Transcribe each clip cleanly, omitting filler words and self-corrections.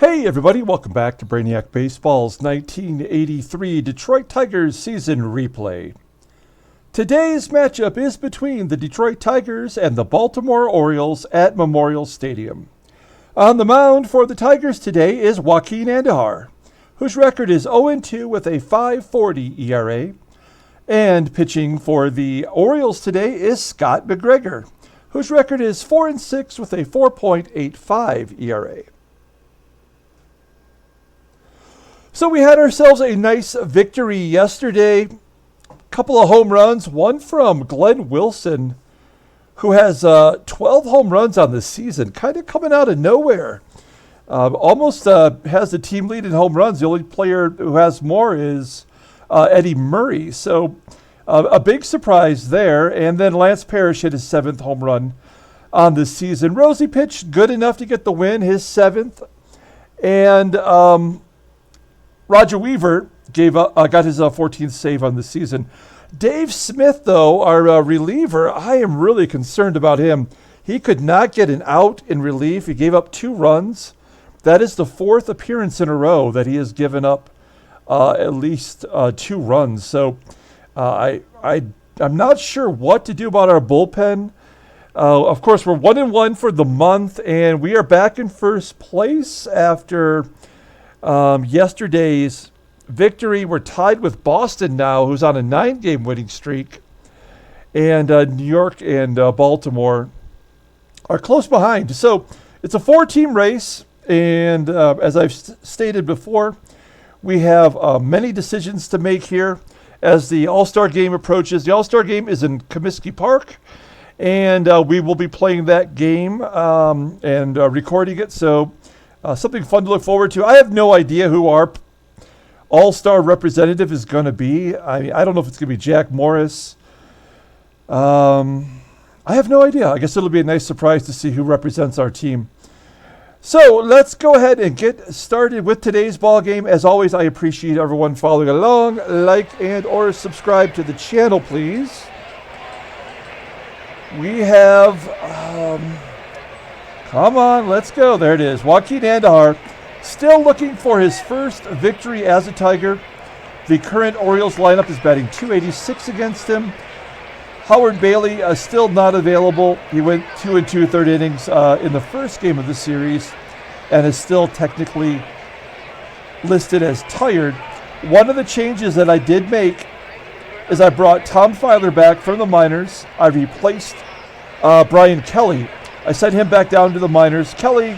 Hey everybody, welcome back to Brainiac Baseball's 1983 Detroit Tigers season replay. Today's matchup is between the Detroit Tigers and the Baltimore Orioles at Memorial Stadium. On the mound for the Tigers today is Joaquin Andujar, whose record is 0-2 with a 5.40 ERA. And pitching for the Orioles today is Scott McGregor, whose record is 4-6 with a 4.85 ERA. So we had ourselves a nice victory yesterday. A couple of home runs, one from Glenn Wilson, who has 12 home runs on the season, kind of coming out of nowhere. Almost has the team lead in home runs. The only player who has more is Eddie Murray. So a big surprise there. And then Lance Parrish hit his 7th home run on the season. Rosie pitched good enough to get the win, his 7th. And Roger Weaver got his 14th save on the season. Dave Smith, though, our reliever, I am really concerned about him. He could not get an out in relief. He gave up 2 runs. That is the 4th appearance in a row that he has given up at least 2 runs. So I'm not sure what to do about our bullpen. Of course, we're 1-1 for the month, and we are back in first place after yesterday's victory. We're tied with Boston now, who's on a 9-game winning streak. And New York and Baltimore are close behind. So it's a 4-team race. And as I've stated before, we have many decisions to make here as the All-Star game approaches. The All-Star game is in Comiskey Park. And we will be playing that game and recording it. So something fun to look forward to. I have no idea who our all-star representative is going to be. I don't know if it's going to be Jack Morris. I have no idea. I guess it'll be a nice surprise to see who represents our team. So let's go ahead and get started with today's ball game. As always, I appreciate everyone following along. Like and or subscribe to the channel, please. We have... come on, let's go. There it is. Joaquin Andujar still looking for his first victory as a Tiger. The current Orioles lineup is batting .286 against him. Howard Bailey is still not available. He went 2 2/3 innings in the first game of the series and is still technically listed as tired. One of the changes that I did make is I brought Tom Filer back from the minors. I replaced Brian Kelly. I sent him back down to the minors. Kelly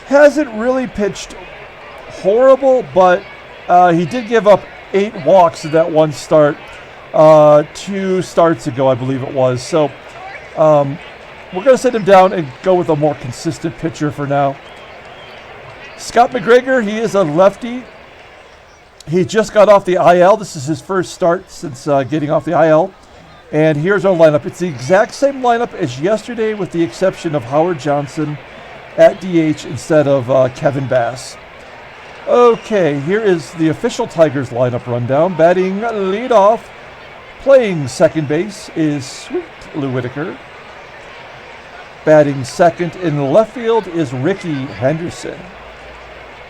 hasn't really pitched horrible, but he did give up 8 walks in that one start 2 starts ago, I believe it was. So we're going to send him down and go with a more consistent pitcher for now. Scott McGregor, he is a lefty. He just got off the IL. This is his first start since getting off the IL. And here's our lineup. It's the exact same lineup as yesterday with the exception of Howard Johnson at DH instead of Kevin Bass. Okay, here is the official Tigers lineup rundown. Batting leadoff, playing second base is Sweet Lou Whitaker. Batting second in left field is Rickey Henderson.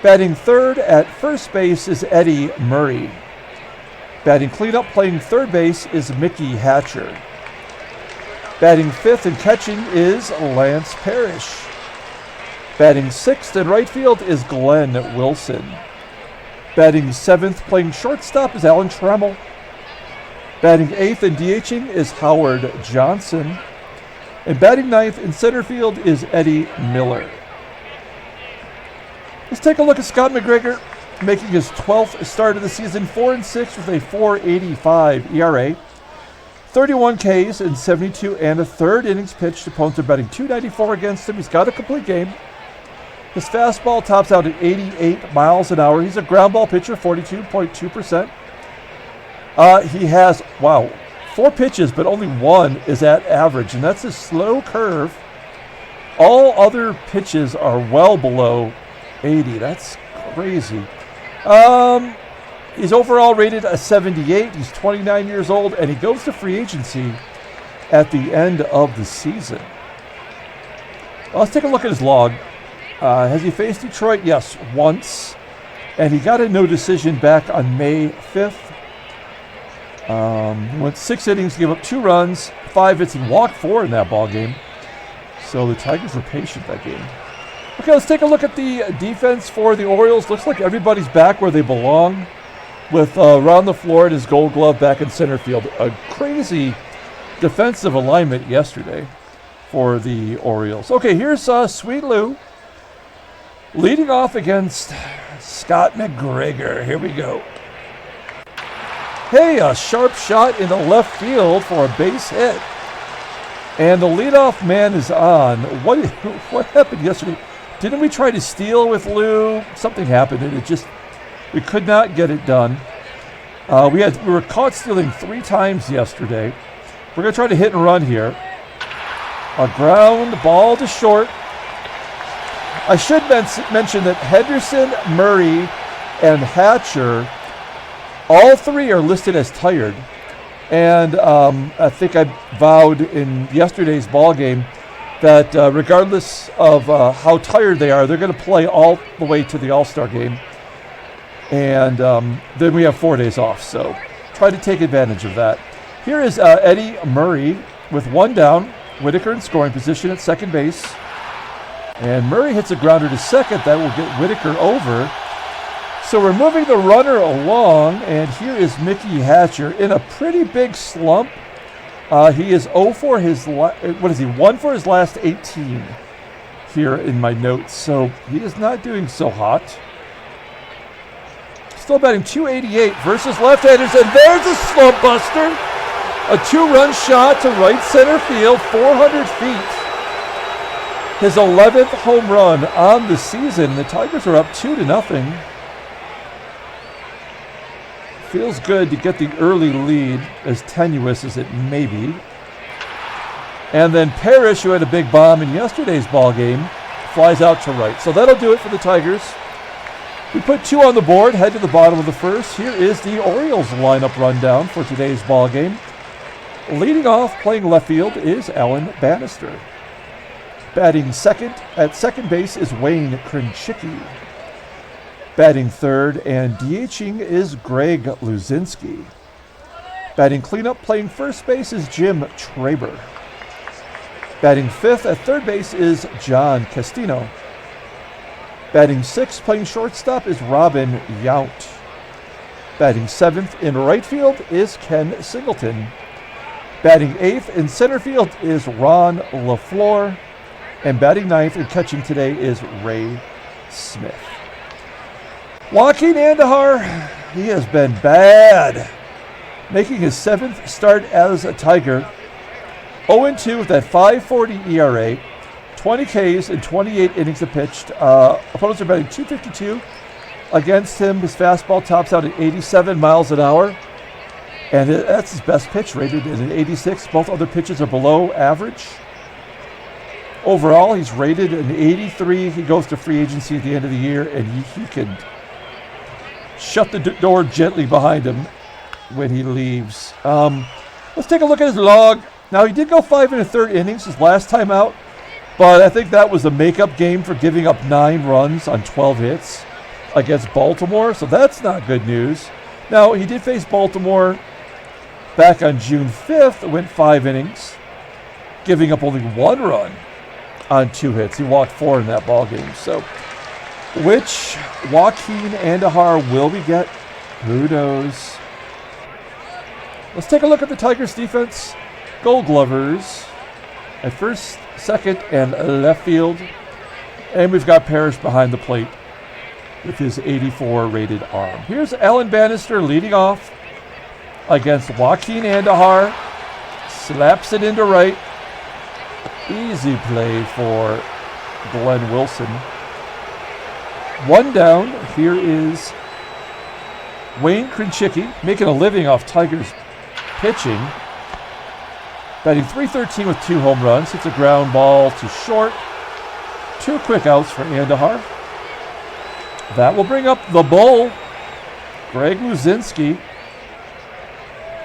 Batting third at first base is Eddie Murray. Batting cleanup, playing third base is Mickey Hatcher. Batting fifth and catching is Lance Parrish. Batting sixth in right field is Glenn Wilson. Batting seventh, playing shortstop is Alan Trammell. Batting eighth and DHing is Howard Johnson. And batting ninth in center field is Eddie Miller. Let's take a look at Scott McGregor, making his 12th start of the season, 4-6 with a 4.85 ERA, 31 Ks in 72 1/3 innings pitched. Opponents are batting .294 against him. He's got a complete game. His fastball tops out at 88 miles an hour. He's a ground ball pitcher, 42.2%. He has, 4 pitches, but only 1 is at average, and that's a slow curve. All other pitches are well below 80. That's crazy. He's overall rated a 78. He's 29 years old, and he goes to free agency at the end of the season. Let's take a look at his log. Has he faced Detroit? Yes, once. And he got a no decision back on May 5th. Went 6 innings, gave up 2 runs, 5 hits, and walked 4 in that ball game. So the Tigers were patient that game. Okay, let's take a look at the defense for the Orioles. Looks like everybody's back where they belong, with Ron LeFlore and his Gold Glove back in center field. A crazy defensive alignment yesterday for the Orioles. Okay, here's Sweet Lou leading off against Scott McGregor. Here we go. Hey, a sharp shot in the left field for a base hit. And the leadoff man is on. What happened yesterday? Didn't we try to steal with Lou? Something happened, and we could not get it done. We were caught stealing 3 times yesterday. We're going to try to hit and run here. A ground ball to short. I should mention that Henderson, Murray, and Hatcher, all 3 are listed as tired. And I think I vowed in yesterday's ball game that regardless of how tired they are, they're going to play all the way to the All-Star game. And then we have 4 days off, so try to take advantage of that. Here is Eddie Murray with 1 down. Whitaker in scoring position at second base. And Murray hits a grounder to second. That will get Whitaker over. So we're moving the runner along, and here is Mickey Hatcher in a pretty big slump. He is 1 for his last 18 here in my notes. So he is not doing so hot. Still batting .288 versus left-handers, and there's a slump buster. A 2-run shot to right center field, 400 feet. His 11th home run on the season. The Tigers are up 2-0. Feels good to get the early lead, as tenuous as it may be. And then Parrish, who had a big bomb in yesterday's ball game, flies out to right. So that'll do it for the Tigers. We put 2 on the board, head to the bottom of the first. Here is the Orioles lineup rundown for today's ball game. Leading off, playing left field, is Alan Bannister. Batting second at second base is Wayne Krenchicki. Batting third and DHing is Greg Luzinski. Batting cleanup, playing first base is Jim Traber. Batting fifth at third base is John Castino. Batting sixth, playing shortstop, is Robin Yount. Batting seventh in right field is Ken Singleton. Batting eighth in center field is Ron LeFlore. And batting ninth and catching today is Ray Smith. Joaquin Andujar, he has been bad. Making his 7th start as a Tiger. 0-2 with that .540 ERA. 20 Ks in 28 innings pitched. Opponents are batting .252 against him. His fastball tops out at 87 miles an hour. And that's his best pitch, rated at an 86. Both other pitches are below average. Overall, he's rated an 83. He goes to free agency at the end of the year, and he can shut the door gently behind him when he leaves. Let's take a look at his log. Now, he did go 5 1/3 innings his last time out, but I think that was a makeup game for giving up 9 runs on 12 hits against Baltimore, so that's not good news. Now, he did face Baltimore back on June 5th, went 5 innings, giving up only 1 run on 2 hits. He walked 4 in that ball game. So, which Joaquin Andujar will we get? Who knows? Let's take a look at the Tigers' defense. Gold Glovers at first, second, and left field. And we've got Parrish behind the plate with his 84 rated arm. Here's Alan Bannister leading off against Joaquin Andujar. Slaps it into right. Easy play for Glenn Wilson. 1 down. Here is Wayne Krenchicki, making a living off Tigers pitching. Batting .313 with 2 home runs. Hits a ground ball to short. 2 quick outs for Andujar. That will bring up the bull, Greg Luzinski.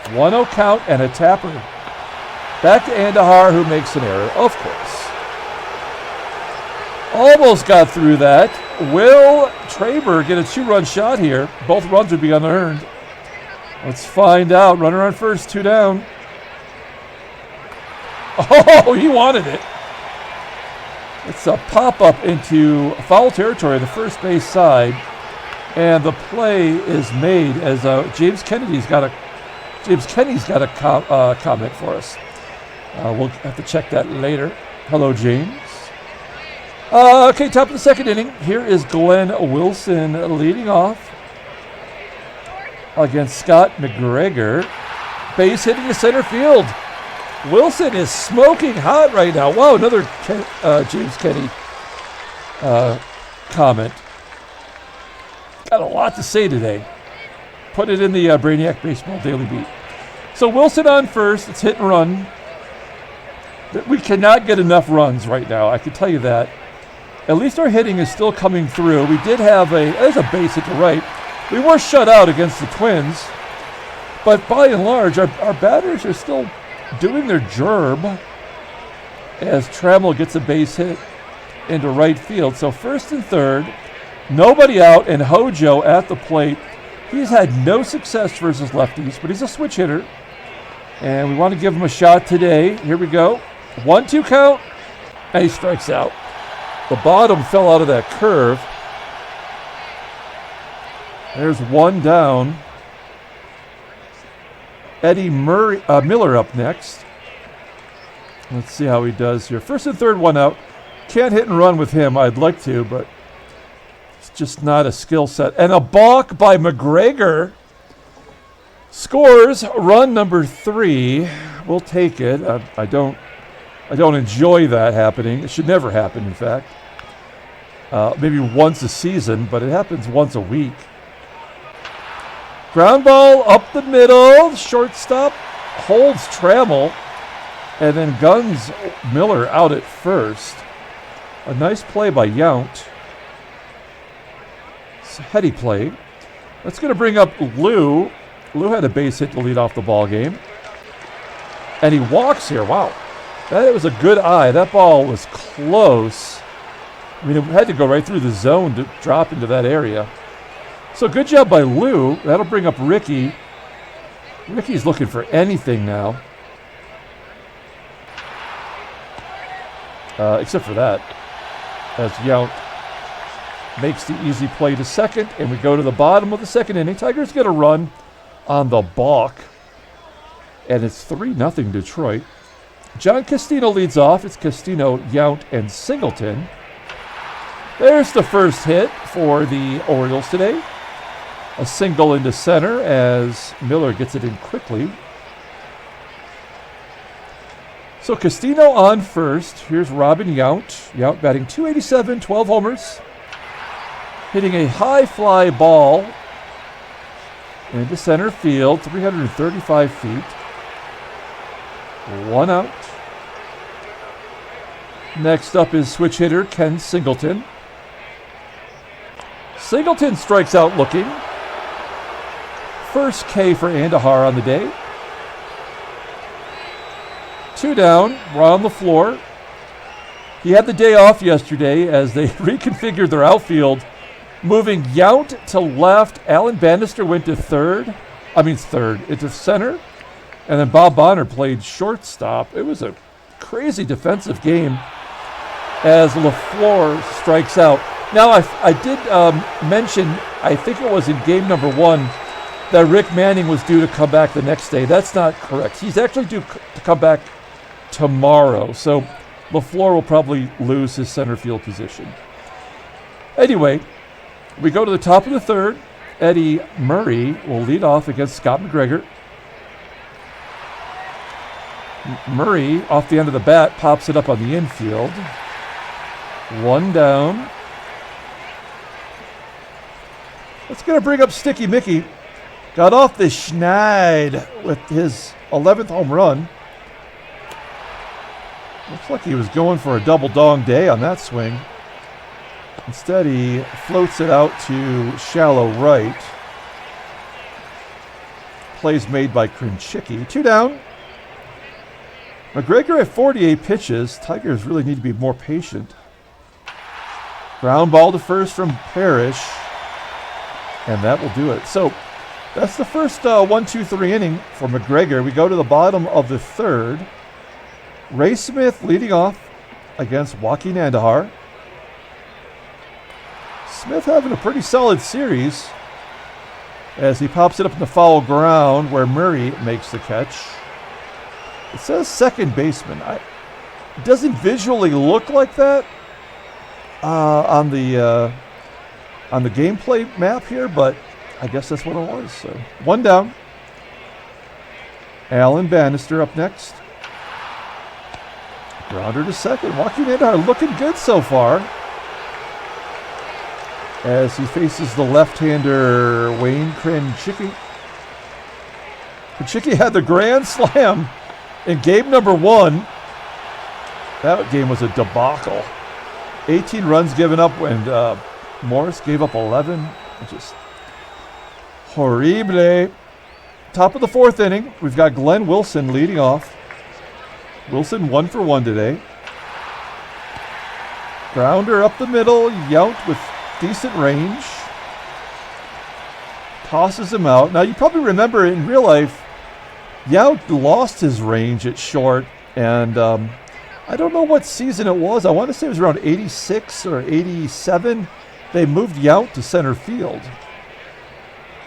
1-0 count and a tapper. Back to Andujar, who makes an error, of course. Almost got through that. Will Traber get a 2-run shot here? Both runs would be unearned. Let's find out. Runner on first, 2 down. Oh, he wanted it. It's a pop-up into foul territory, the first base side. And the play is made as James Kennedy's got a comment for us. We'll have to check that later. Hello, James. Okay, top of the second inning. Here is Glenn Wilson leading off against Scott McGregor. Base hitting to center field. Wilson is smoking hot right now. Wow, another James Kenny comment. Got a lot to say today. Put it in the Brainiac Baseball Daily Beat. So Wilson on first. It's hit and run. We cannot get enough runs right now. I can tell you that. At least our hitting is still coming through. We did have there's a base hit to right. We were shut out against the Twins. But by and large, our batters are still doing their job as Trammell gets a base hit into right field. So first and third, nobody out, and Hojo at the plate. He's had no success versus lefties, but he's a switch hitter. And we want to give him a shot today. Here we go. 1-2 count, and he strikes out. The bottom fell out of that curve. There's 1 down. Eddie Miller up next. Let's see how he does here. First and third, 1 out. Can't hit and run with him. I'd like to, but it's just not a skill set. And a balk by McGregor. Scores run number 3. We'll take it. I don't enjoy that happening. It should never happen, in fact. Maybe once a season, but it happens once a week. Ground ball up the middle. Shortstop holds Trammell, and then guns Miller out at first. A nice play by Yount. It's a heady play. That's going to bring up Lou. Lou had a base hit to lead off the ball game. And he walks here. Wow. That was a good eye. That ball was close. I mean, it had to go right through the zone to drop into that area. So good job by Lou. That'll bring up Rickey. Rickey's looking for anything now. Except for that. As Yount makes the easy play to second, and we go to the bottom of the second inning. Tigers get a run on the balk, and it's 3-0 Detroit. John Castino leads off. It's Castino, Yount, and Singleton. There's the first hit for the Orioles today. A single into center as Miller gets it in quickly. So Castino on first. Here's Robin Yount. Yount batting .287, 12 homers. Hitting a high fly ball into center field, 335 feet. 1 out. Next up is switch hitter Ken Singleton. Singleton strikes out looking. First K for Andujar on the day. 2 down. We're on LeFlore. He had the day off yesterday as they reconfigured their outfield, moving Yount to left. Alan Bannister went to into center. And then Bob Bonner played shortstop. It was a crazy defensive game as LeFlore strikes out. Now, I did mention, I think it was in game number 1, that Rick Manning was due to come back the next day. That's not correct. He's actually due to come back tomorrow. So LeFlore will probably lose his center field position. Anyway, we go to the top of the third. Eddie Murray will lead off against Scott McGregor. Murray, off the end of the bat, pops it up on the infield. 1 down. That's going to bring up Sticky Mickey. Got off the schneid with his 11th home run. Looks like he was going for a double dong day on that swing. Instead, he floats it out to shallow right. Plays made by Krenchicki. 2 down. McGregor at 48 pitches. Tigers really need to be more patient. Ground ball to first from Parrish. And that will do it. So that's the first 1-2-3 inning for McGregor. We go to the bottom of the third. Ray Smith leading off against Joaquin Andujar. Smith having a pretty solid series as he pops it up in the foul ground where Murray makes the catch. It says second baseman. It doesn't visually look like that on the gameplay map here, but I guess that's what it was. So one down. Alan Bannister up next. Grounder to second. Joaquin Andujar looking good so far as he faces the left-hander Wayne Krenchicki. Krenchicki had the grand slam in game number 1. That game was a debacle. 18 runs given up when Morris gave up 11. Just horrible. Top of the 4th inning, we've got Glenn Wilson leading off. Wilson 1 for 1 today. Grounder up the middle. Yount with decent range. Tosses him out. Now you probably remember in real life, Yount lost his range at short, and I don't know what season it was. I want to say it was around 86 or 87. They moved Yount to center field.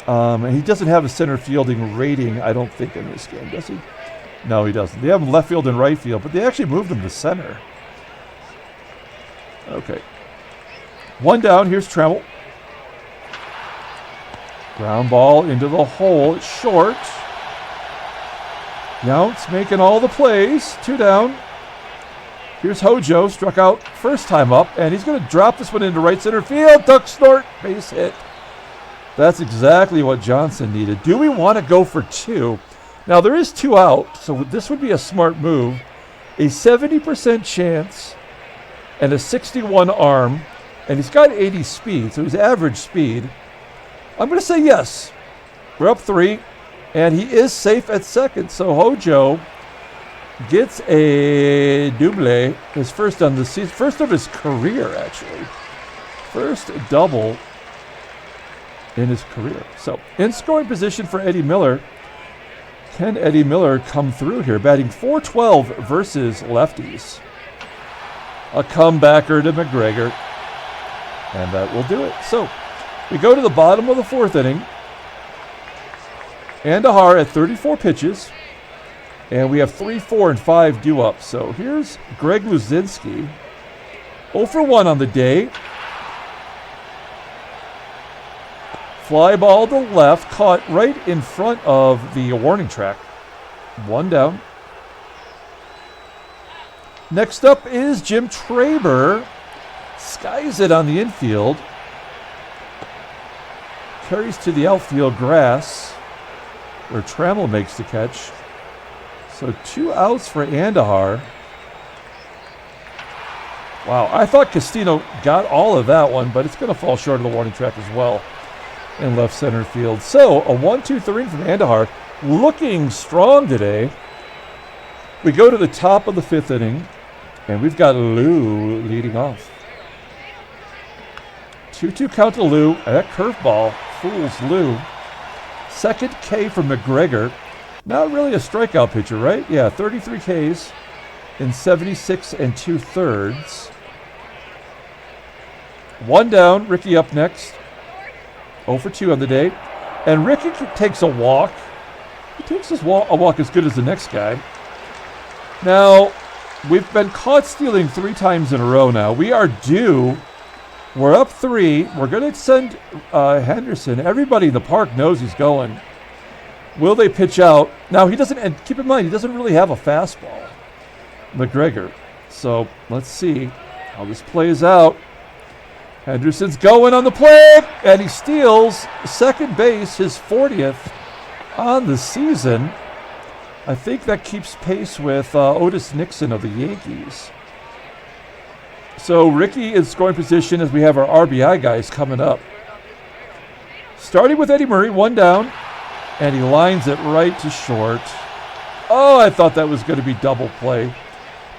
And he doesn't have a center fielding rating, I don't think, in this game, does he? No, he doesn't. They have him left field and right field, but they actually moved him to center. Okay. One down. Here's Trammell. Ground ball into the hole. It's short. Yount's making all the plays. 2 down. Here's Hojo. Struck out first time up, and he's going to drop this one into right center field. Duck snort. Base hit. That's exactly what Johnson needed. Do we want to go for 2? Now, there is 2 out, so this would be a smart move. A 70% chance and a 61 arm, and he's got 80 speed, so his average speed. I'm going to say yes. We're up 3, and he is safe at second, so Hojo gets a double, his first on the season, first of his career, actually. First double in his career. So, in scoring position for Eddie Miller. Can Eddie Miller come through here, batting .412 versus lefties? A comebacker to McGregor, and that will do it. So, we go to the bottom of the 4th inning. Andujar at 34 pitches, and we have 3, 4, and 5 due up. So, here's Greg Luzinski, 0 for 1 on the day. Fly ball to left, caught right in front of the warning track. 1 down. Next up is Jim Traber. Skies it on the infield. Carries to the outfield grass, where Trammell makes the catch. So 2 outs for Andujar. Wow, I thought Castino got all of that one, but it's going to fall short of the warning track as well in left center field. So a 1-2-3 from Andujar, looking strong today. We go to the top of the 5th inning, and we've got Lou leading off. 2-2 count to Lou. That curveball fools Lou. Second K from McGregor. Not really a strikeout pitcher, right? Yeah, 33 Ks in 76 2/3. 1 down. Rickey up next. 0 for 2 on the day. And Rickey takes a walk. He takes a walk as good as the next guy. Now, we've been caught stealing 3 times in a row now. We are due. We're up 3. We're going to send Henderson. Everybody in the park knows he's going. Will they pitch out? Now, he doesn't, and keep in mind, he doesn't really have a fastball, McGregor. So, let's see how this plays out. Henderson's going on the plate, and he steals second base, his 40th on the season. I think that keeps pace with Otis Nixon of the Yankees. So Rickey in scoring position as we have our RBI guys coming up. Starting with Eddie Murray, 1 down, and he lines it right to short. Oh, I thought that was going to be double play,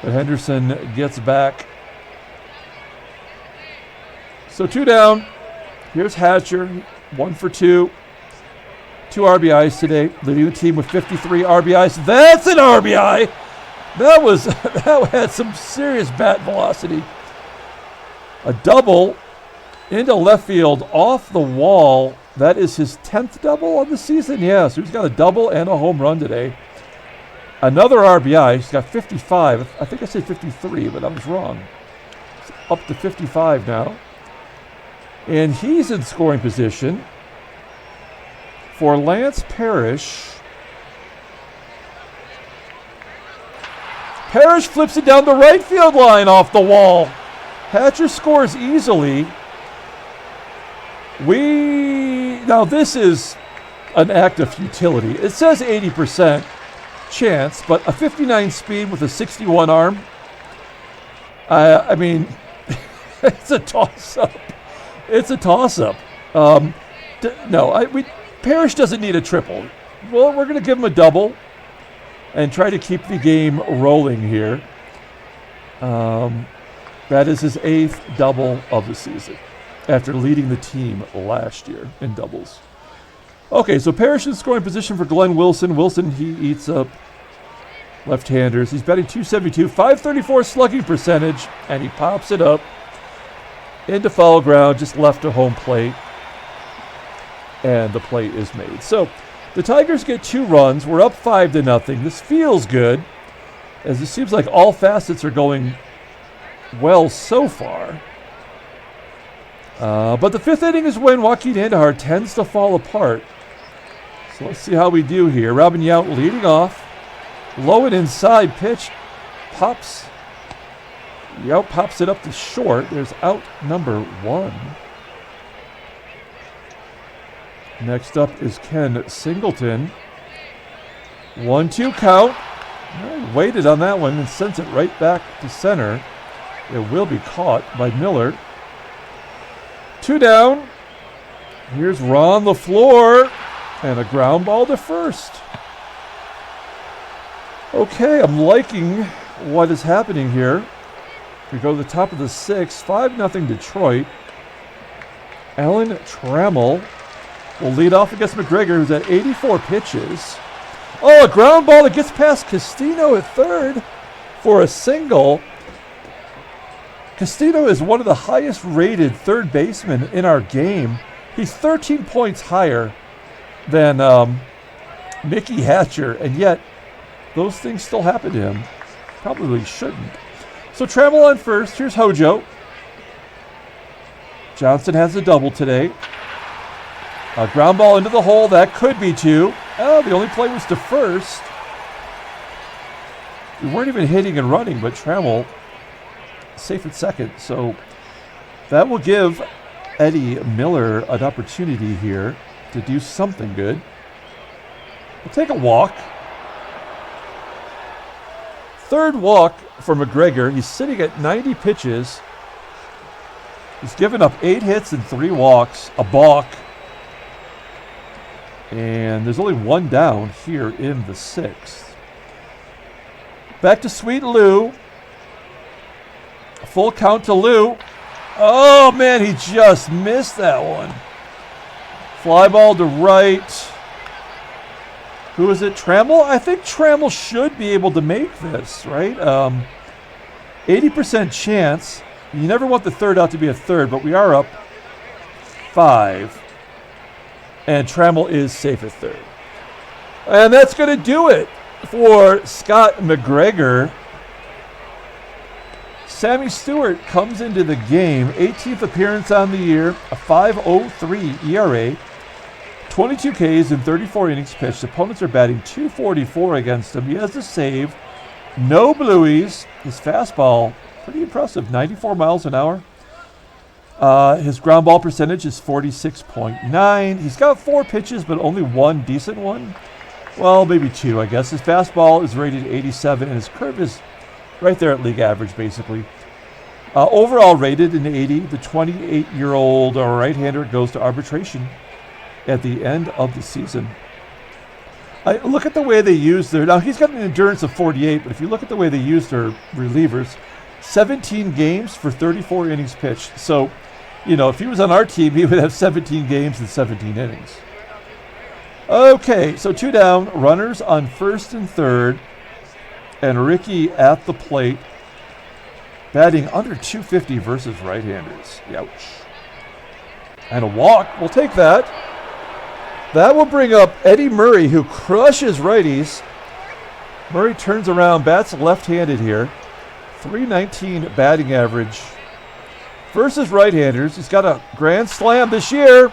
but Henderson gets back. So 2 down. Here's Hatcher, 1 for 2. 2 RBIs today, leading the team with 53 RBIs. That's an RBI. That had some serious bat velocity. A double into left field off the wall. That is his 10th double on the season. Yeah, so he's got a double and a home run today. Another RBI. He's got 55. I think I said 53, but I was wrong. It's up to 55 now. And he's in scoring position for Lance Parrish. Parrish flips it down the right field line off the wall. Hatcher scores easily. Now this is an act of futility. It says 80% chance, but a 59 speed with a 61 arm. I mean, it's a toss-up. It's a toss-up. Parrish doesn't need a triple. Well, we're going to give him a double and try to keep the game rolling here. That is his 8th double of the season after leading the team last year in doubles. Okay, so Parrish in scoring position for Glenn Wilson. Wilson, he eats up left-handers. He's batting .272, .534 slugging percentage, and he pops it up into foul ground, just left to home plate, and the play is made. So the Tigers get 2 runs. We're up 5-0. This feels good, as it seems like all facets are going well so far. But the 5th inning is when Joaquin Andujar tends to fall apart. So let's see how we do here. Robin Yount leading off. Low and inside pitch. Yount pops it up to short. There's out number 1. Next up is Ken Singleton. 1-2 count. Waited on that one and sends it right back to center. It will be caught by Miller. 2 down. Here's Ron LeFlore. And a ground ball to first. Okay, I'm liking what is happening here. We go to the top of the 6th. 5-0 Detroit. Alan Trammell will lead off against McGregor, who's at 84 pitches. Oh, a ground ball that gets past Castino at third for a single. Castino is one of the highest rated third basemen in our game. He's 13 points higher than Mickey Hatcher, and yet those things still happen to him. Probably shouldn't. So Trammell on first. Here's Hojo. Johnson has a double today. A ground ball into the hole. That could be 2. Oh, the only play was to first. We weren't even hitting and running, but Trammell safe at second. So that will give Eddie Miller an opportunity here to do something good. We'll take a walk. 3rd walk for McGregor. He's sitting at 90 pitches. He's given up 8 hits and 3 walks, a balk. And there's only 1 down here in the 6th. Back to Sweet Lou. Full count to Lou. Oh, man, he just missed that one. Fly ball to right. Who is it? Trammell? I think Trammell should be able to make this, right? 80% chance. You never want the third out to be a third, but we are up 5. And Trammell is safe at third. And that's going to do it for Scott McGregor. Sammy Stewart comes into the game. 18th appearance on the year. A .503 ERA. 22 Ks in 34 innings pitched. Opponents are batting .244 against him. He has a save. No blueies. His fastball, pretty impressive. 94 miles an hour. His ground ball percentage is 46.9. He's got 4 pitches, but only 1 decent one. Well, maybe 2, I guess. His fastball is rated 87, and his curve is right there at league average, basically. Overall rated in 80. The 28-year-old right-hander goes to arbitration at the end of the season. Look at the way they use their... Now, he's got an endurance of 48, but if you look at the way they use their relievers, 17 games for 34 innings pitched. So You know, if he was on our team, he would have 17 games and 17 innings. Okay, so 2 down, runners on first and third, and Rickey at the plate, batting under 250 versus right-handers. Ouch. And a walk, we'll take that. That will bring up Eddie Murray, who crushes righties. Murray turns around, bats left-handed here. .319 batting average versus right-handers. He's got a grand slam this year.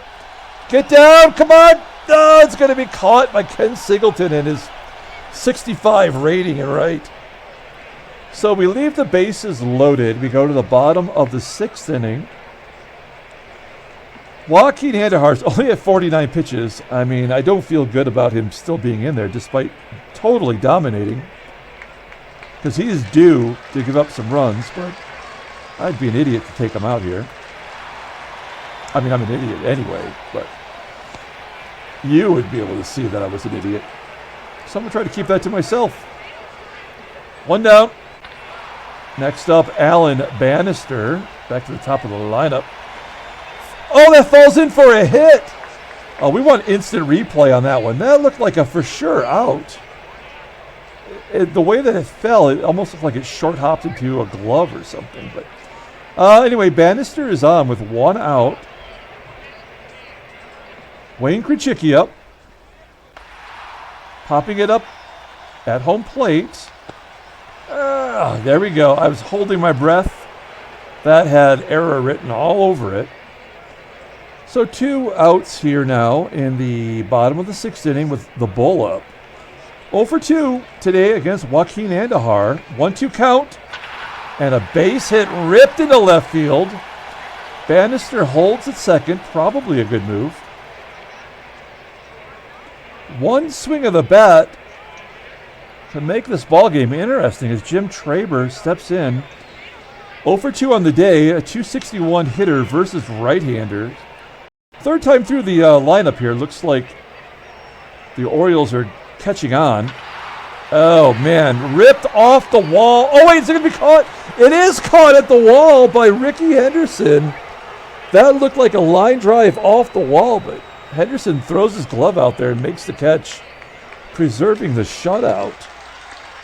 Get down, come on. Oh, it's going to be caught by Ken Singleton and his 65 rating in right. So we leave the bases loaded. We go to the bottom of the 6th inning. Joaquin Andujar's only at 49 pitches. I mean, I don't feel good about him still being in there despite totally dominating, because he is due to give up some runs, but I'd be an idiot to take him out here. I mean, I'm an idiot anyway, but you would be able to see that I was an idiot. So I'm going to try to keep that to myself. 1 down. Next up, Alan Bannister, back to the top of the lineup. Oh, that falls in for a hit. Oh, we want instant replay on that one. That looked like a for sure out. The way that it fell, it almost looked like it short hopped into a glove or something. But anyway, Bannister is on with 1 out. Wayne Krenchicki up. Popping it up at home plate. There we go. I was holding my breath. That had error written all over it. So 2 outs here now in the bottom of the 6th inning with the bull up. 0 for 2 today against Joaquin Andujar. 1-2 count. And a base hit ripped into left field. Bannister holds at second. Probably a good move. One swing of the bat to make this ball game interesting as Jim Traber steps in. 0 for 2 on the day. A .261 hitter versus right-handers. Third time through the lineup here. Looks like the Orioles are catching on. Oh, man. Ripped off the wall. Oh, wait, is it going to be caught? It is caught at the wall by Rickey Henderson. That looked like a line drive off the wall, but Henderson throws his glove out there and makes the catch, preserving the shutout.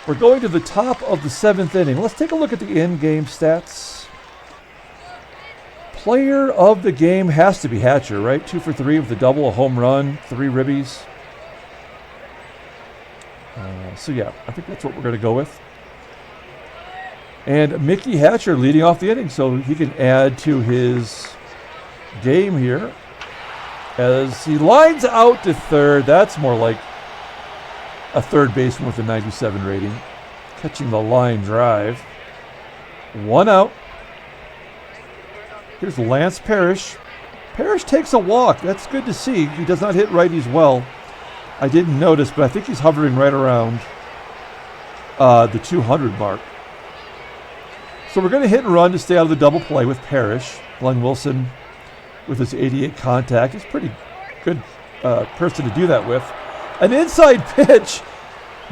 We're going to the top of the 7th inning. Let's take a look at the in-game stats. Player of the game has to be Hatcher, right? 2 for 3 with a double, a home run, 3 ribbies. So yeah, I think that's what we're going to go with. And Mickey Hatcher leading off the inning, so he can add to his game here. As he lines out to third, that's more like a third baseman with a 97 rating. Catching the line drive. 1 out. Here's Lance Parrish. Parrish takes a walk. That's good to see. He does not hit righties well. I didn't notice, but I think he's hovering right around the 200 mark. So we're going to hit and run to stay out of the double play with Parrish. Glenn Wilson with his 88 contact. He's a pretty good person to do that with. An inside pitch,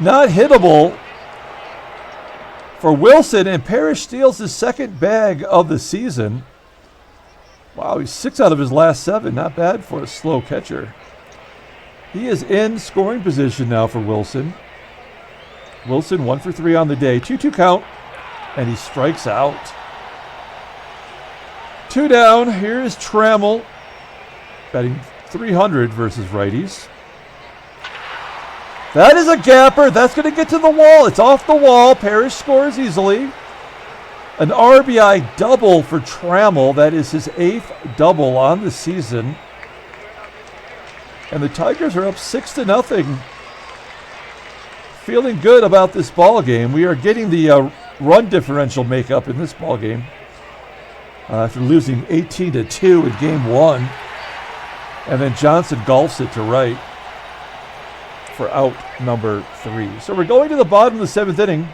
not hittable for Wilson, and Parrish steals his 2nd bag of the season. Wow, he's 6 out of his last 7. Not bad for a slow catcher. He is in scoring position now for Wilson. Wilson 1 for 3 on the day. 2-2 count, and he strikes out. 2 down. Here is Trammell, batting .300 versus righties. That is a gapper. That's going to get to the wall. It's off the wall. Parrish scores easily. An RBI double for Trammell. That is his 8th double on the season. And the Tigers are up 6-0. Feeling good about this ball game. We are getting the run differential makeup in this ball game after losing 18-2 in game 1. And then Johnson golfs it to right for out number 3. So we're going to the bottom of the 7th inning.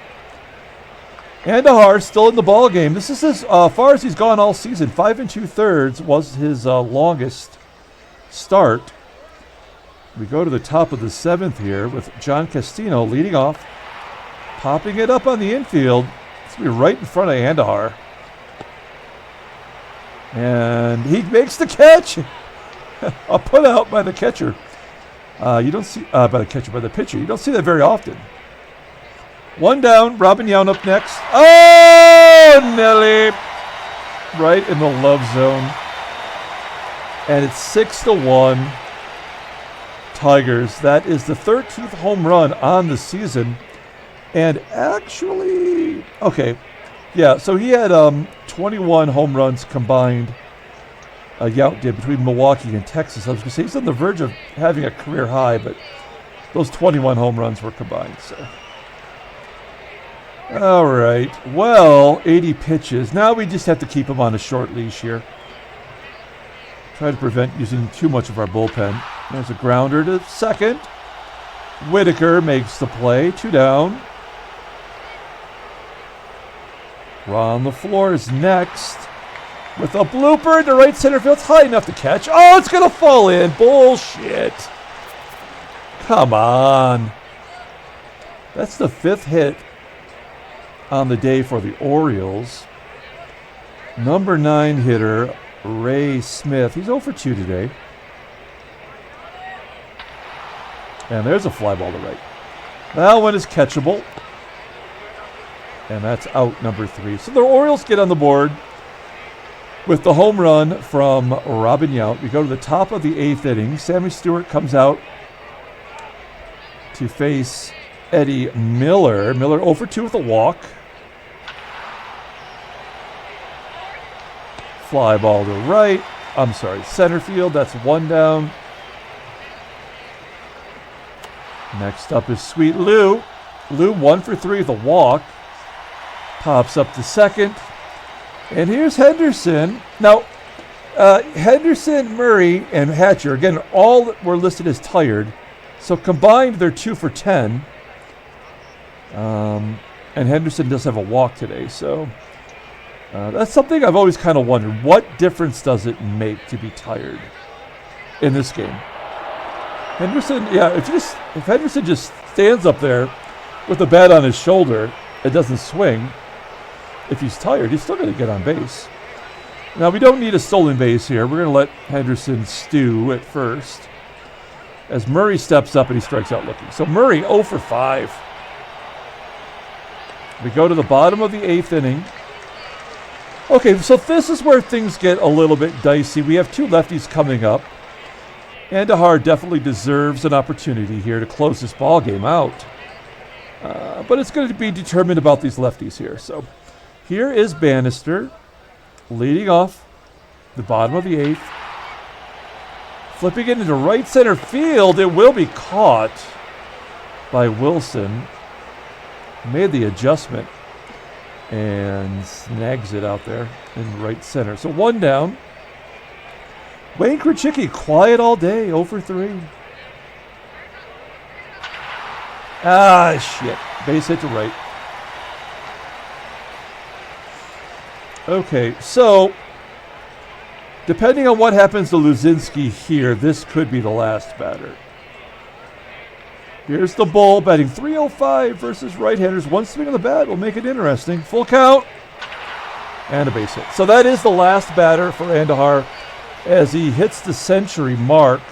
Andujar still in the ball game. This is as far as he's gone all season. 5 2/3 was his longest start. We go to the top of the 7th here with John Castino leading off, popping it up on the infield. It's going to be right in front of Andujar. And he makes the catch. A put out by the catcher. You don't see by the pitcher. You don't see that very often. One down. Robin Yount up next. Oh, Nelly! Right in the love zone. And it's 6-1. Tigers. That is the 13th home run on the season. And actually, okay, yeah. So he had 21 home runs combined. Yount did between Milwaukee and Texas. I was going to say he's on the verge of having a career high, but those 21 home runs were combined. So, all right. Well, 80 pitches. Now we just have to keep him on a short leash here. Try to prevent using too much of our bullpen. There's a grounder to second. Whitaker makes the play. 2 down. Ron LeFlore is next. With a blooper into right center field. It's high enough to catch. Oh, it's going to fall in. Bullshit. Come on. That's the 5th hit on the day for the Orioles. Number 9 hitter, Ray Smith. He's 0 for 2 today. And there's a fly ball to right. That one is catchable. And that's out number 3. So the Orioles get on the board with the home run from Robin Yount. We go to the top of the 8th inning. Sammy Stewart comes out to face Eddie Miller. Miller 0 for 2 with a walk. Fly ball to right. I'm sorry, center field. That's 1 down. Next up is Sweet Lou. Lou 1 for 3 with a walk. Pops up to second. And here's Henderson. Now, Henderson, Murray, and Hatcher, again, all were listed as tired. So combined, they're 2 for 10. And Henderson does have a walk today. So that's something I've always kind of wondered. What difference does it make to be tired in this game? Henderson, yeah, if Henderson just stands up there with the bat on his shoulder, it doesn't swing. If he's tired, he's still going to get on base. Now, we don't need a stolen base here. We're going to let Henderson stew at first as Murray steps up and he strikes out looking. So Murray 0 for 5. We go to the bottom of the 8th inning. Okay, so this is where things get a little bit dicey. We have 2 lefties coming up. Andujar definitely deserves an opportunity here to close this ball game out. But it's going to be determined about these lefties here. So here is Bannister leading off the bottom of the 8th. Flipping it into right center field. It will be caught by Wilson. Made the adjustment and snags it out there in right center. So 1 down. Wayne Krenchicki, quiet all day, 0 for 3. Ah, shit. Base hit to right. Okay, so depending on what happens to Luzinski here, this could be the last batter. Here's the Bull batting .305 versus right-handers. 1 swing of the bat will make it interesting. Full count and a base hit. So that is the last batter for Andujar as he hits the century mark.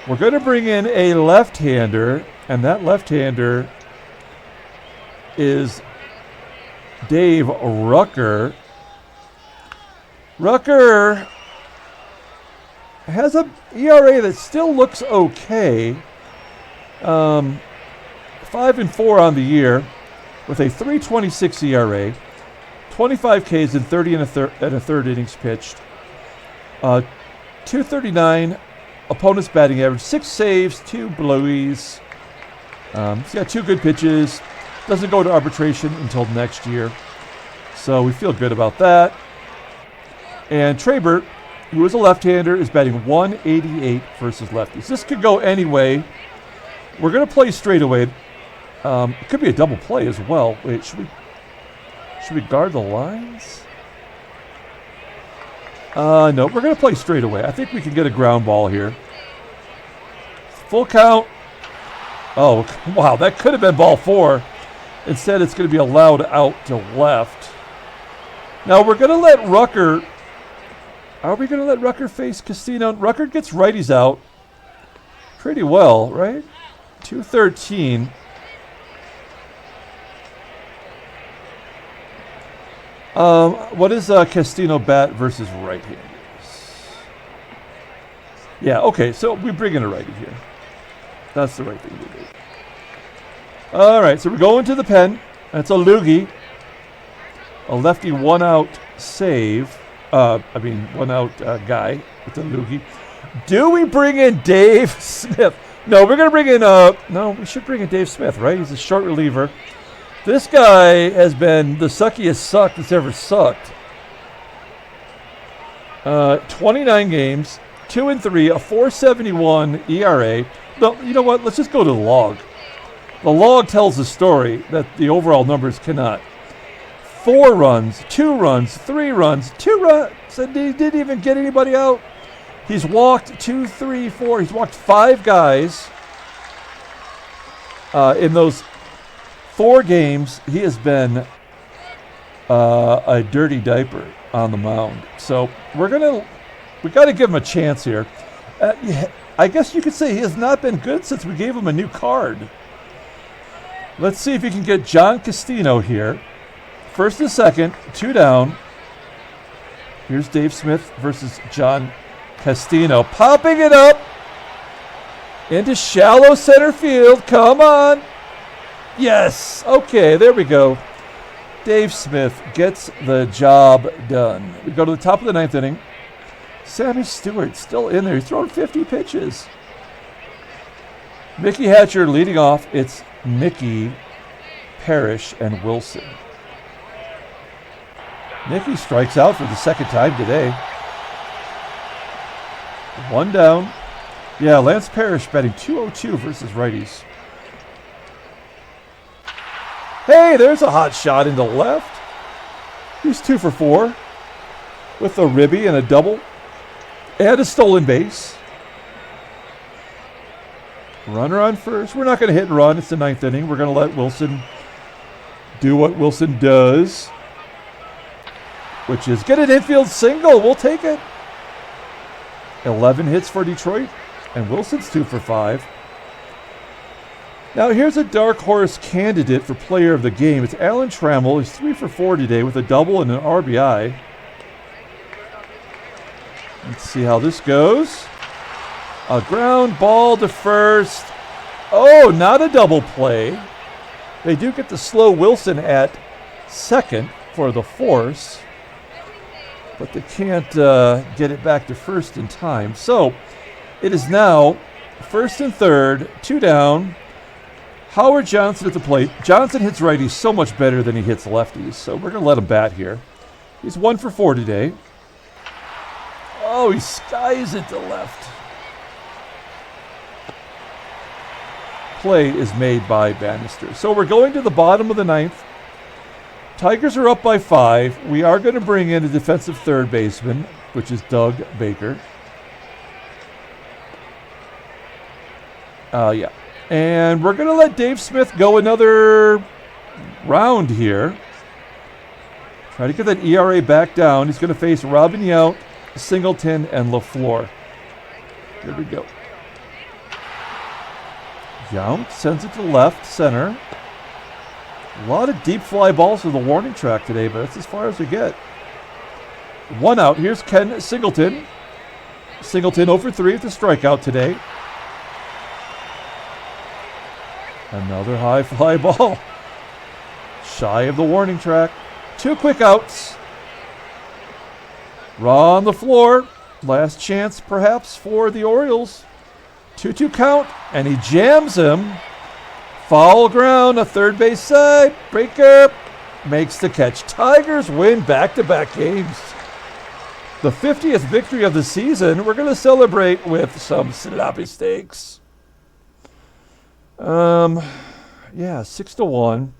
We're going to bring in a left-hander, and that left-hander is Dave Rucker. Rucker has a ERA that still looks okay. 5-4 on the year with a .326 ERA, 25 Ks in 30 and a third innings pitched, 239 opponent's batting average, 6 saves, 2 blowies. He's got 2 good pitches. Doesn't go to arbitration until next year, so we feel good about that. And Traber, who is a left-hander, is batting .188 versus lefties. This could go any way. We're going to play straightaway. It could be a double play as well. Wait, should we guard the lines? No, we're going to play straightaway. I think we can get a ground ball here. Full count. Oh, wow, that could have been ball 4. Instead, it's going to be allowed out to left. Now we're going to let Rucker. Are we going to let Rucker face Castino? Rucker gets righties out pretty well, right? 213. What is Castino bat versus right-handers? Yeah, okay, so we bring in a righty here. That's the right thing to do. All right, so we're going to the pen. That's a loogie. A lefty one-out save. One-out guy with the loogie. Do we bring in Dave Smith? No, we're going to bring in... no, we should bring in Dave Smith, right? He's a short reliever. This guy has been the suckiest suck that's ever sucked. 29 games, 2-3, a 4.71 ERA. No, you know what? Let's just go to the log. The log tells the story that the overall numbers cannot. 4 runs, 2 runs, 3 runs, 2 runs. And he didn't even get anybody out. He's walked 2, 3, 4. He's walked 5 guys in those 4 games. He has been a dirty diaper on the mound. So we got to give him a chance here. I guess you could say he has not been good since we gave him a new card. Let's see if he can get John Castino here. First and second, 2 down. Here's Dave Smith versus John Castino. Popping it up into shallow center field. Come on. Yes. Okay, there we go. Dave Smith gets the job done. We go to the top of the 9th inning. Sammy Stewart still in there. He's thrown 50 pitches. Mickey Hatcher leading off. It's Mickey, Parrish, and Wilson. Mickey strikes out for the second time today. 1 down. Yeah, Lance Parrish batting .202 versus righties. Hey, there's a hot shot into left. He's 2 for 4 with a ribby and a double and a stolen base. Runner on first. We're not going to hit and run. It's the 9th inning. We're going to let Wilson do what Wilson does, which is get an infield single. We'll take it. 11 hits for Detroit, and Wilson's 2 for 5. Now here's a dark horse candidate for player of the game. It's Alan Trammell. He's 3 for 4 today with a double and an RBI. Let's see how this goes. A ground ball to first. Oh, not a double play. They do get to slow Wilson at second for the force, but they can't get it back to first in time. So it is now first and third, 2 down. Howard Johnson at the plate. Johnson hits righties so much better than he hits lefties, so we're going to let him bat here. He's 1 for 4 today. Oh, he skies it to left. Play is made by Bannister. So we're going to the bottom of the 9th. Tigers are up by 5. We are going to bring in a defensive third baseman, which is Doug Baker. And we're going to let Dave Smith go another round here. Try to get that ERA back down. He's going to face Robin Yount, Singleton, and LeFlore. Here we go. Yount sends it to left center. A lot of deep fly balls to the warning track today, but that's as far as we get. 1 out. Here's Ken Singleton. Singleton 0 for 3 with a strikeout today. Another high fly ball. Shy of the warning track. 2 quick outs. Raw on the floor. Last chance perhaps for the Orioles. 2-2 count, and he jams him. Foul ground, a third base side. Breaker makes the catch. Tigers win back-to-back games. The 50th victory of the season. We're going to celebrate with some sloppy steaks. 6-1.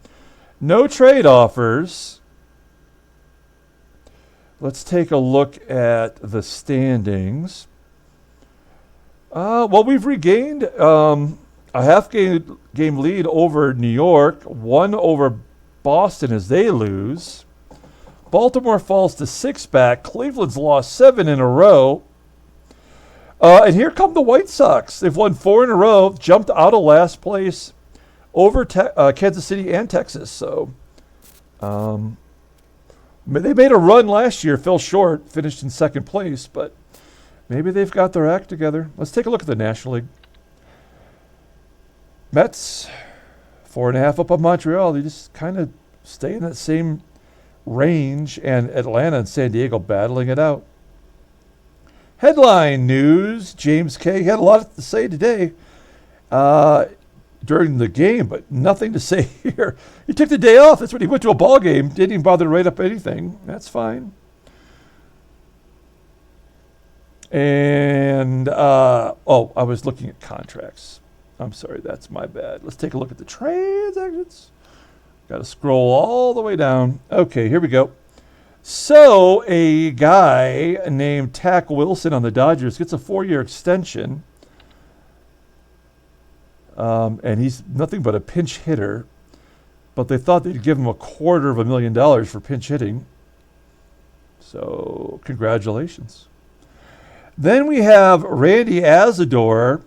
No trade offers. Let's take a look at the standings. We've regained a half game lead over New York, 1 over Boston as they lose. Baltimore falls to 6 back. Cleveland's lost 7 in a row. And here come the White Sox. They've won 4 in a row, jumped out of last place over Kansas City and Texas. So they made a run last year, fell short, finished in second place, but maybe they've got their act together. Let's take a look at the National League. Mets, 4.5 up on Montreal. They just kind of stay in that same range, and Atlanta and San Diego battling it out. Headline news, James K. had a lot to say today during the game, but nothing to say here. He took the day off. That's when he went to a ball game. Didn't even bother to write up anything. That's fine. And, I was looking at contracts. I'm sorry, that's my bad. Let's take a look at the transactions. Got to scroll all the way down. Okay, here we go. So a guy named Tack Wilson on the Dodgers gets a 4-year extension. And he's nothing but a pinch hitter. But they thought they'd give him $250,000 for pinch hitting. So congratulations. Then we have Randy Azador,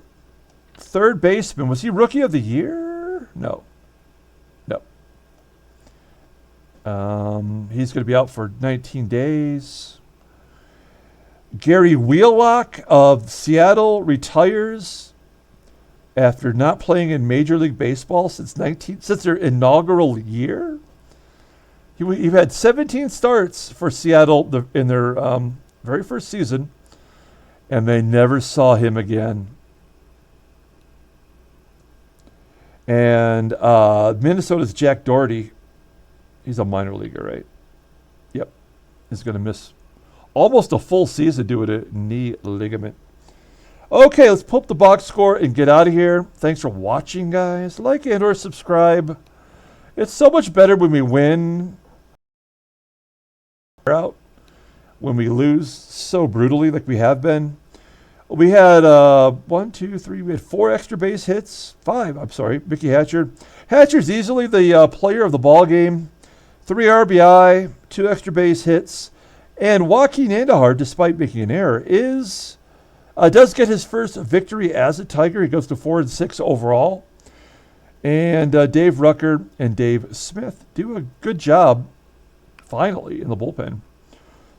third baseman. Was he Rookie of the Year? No. He's going to be out for 19 days. Gary Wheelock of Seattle retires after not playing in Major League Baseball since their inaugural year. He had 17 starts for Seattle in their very first season, and they never saw him again. And Minnesota's Jack Doherty, he's a minor leaguer, right? Yep. He's going to miss almost a full season due to a knee ligament. Okay, let's pull up the box score and get out of here. Thanks for watching, guys. Like and or subscribe. It's so much better when we win out when we lose so brutally like we have been. We had we had 4 extra base hits. 5, I'm sorry, Mickey Hatcher. Hatcher's easily the player of the ball game. 3 RBI, 2 extra base hits. And Joaquin Andujar, despite making an error, does get his first victory as a Tiger. He goes to 4-6 overall. And Dave Rucker and Dave Smith do a good job, finally, in the bullpen.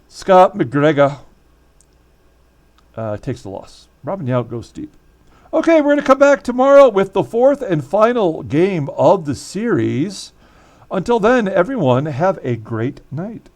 Scott McGregor takes the loss. Robin Yount goes deep. Okay, we're going to come back tomorrow with the 4th and final game of the series. Until then, everyone, have a great night.